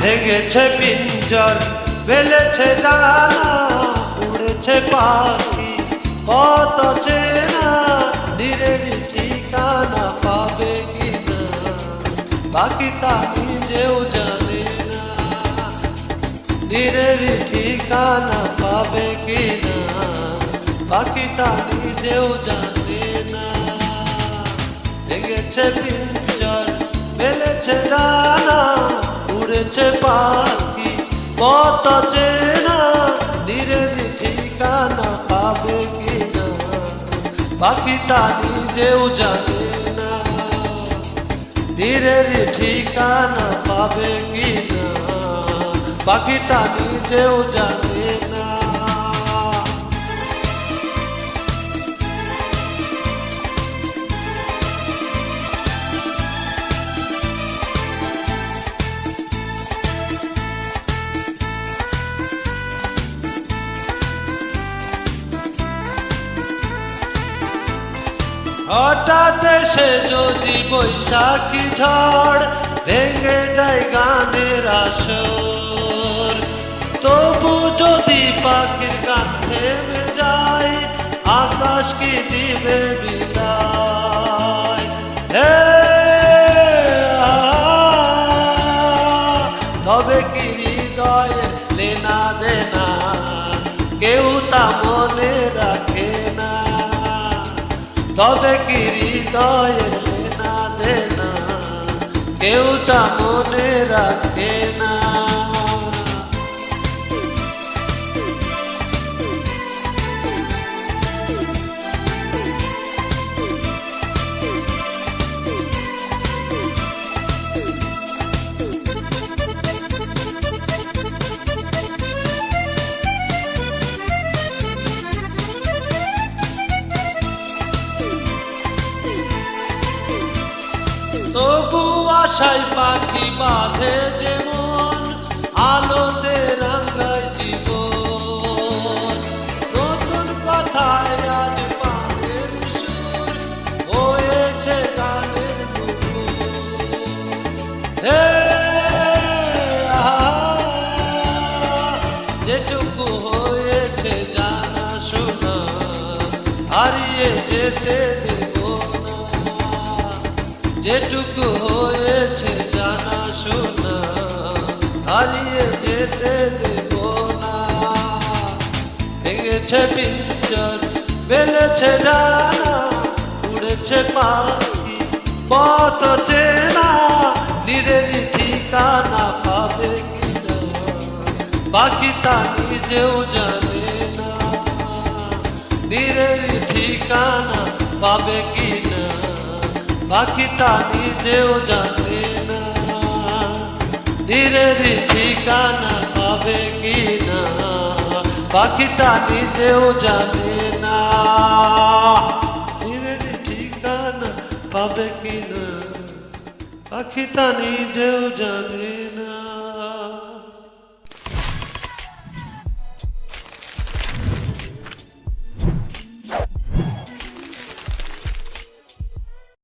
ভেঙেছে পিঞ্জর ফেলেছে ডানা উড়েছে পাখি কত চেনা নীরের ঠিকানা পাবে কিনা পাখিটা নিজেও জানে না নীরের ঠিকানা পাবে কিনা পাখিটা নিজেও জানে না ভেঙেছে পিঞ্জর ফেলেছে ডানা উড়েছে পাখি কত চেনা নীরের ঠিকানা পাবে কিনা পাখিটা নিজেও জানে না নীরের ঠিকানা পাবে কিনা পাখিটা নিজেও জানে না হঠাৎ এসে যদি বৈশাখী ঝড় ভেঙে যায় গানের আসর তবু যদি পাখির গান থেমে যায় আকাশ কি দিবে বিদায় তবে কি হৃদয়ে লেনা দেনা কেউ তা মনে রাখে না তবে কি হৃদয়ে লেনা দেনা কেউ তা মনে রাখে না তবু আশায় পাখি বাঁধে যেমন আলোতে রাঙায় জীবন নতুন কথায় আজ পাখির সুর হয়েছে গানের যেটুকু হয়েছে জানা শোনা হারিয়ে যেতে যেটুকু হয়েছে জানা শোনা হারিয়ে যেতে দেব না ভেঙেছে পিঞ্জর ফেলেছে ডানা উড়েছে পাখি কত চেনা নীরের ঠিকানা পাবে কিনা পাখিটা নিজেও জানে না নীরের ঠিকানা পাবে কিনা পাখিটা নিজেও জানে না নীরের ঠিকানা পাবে কিনা পাখিটা নিজেও জানে না নীরের ঠিকানা পাবে কিনা পাখিটা নিজেও জানে না।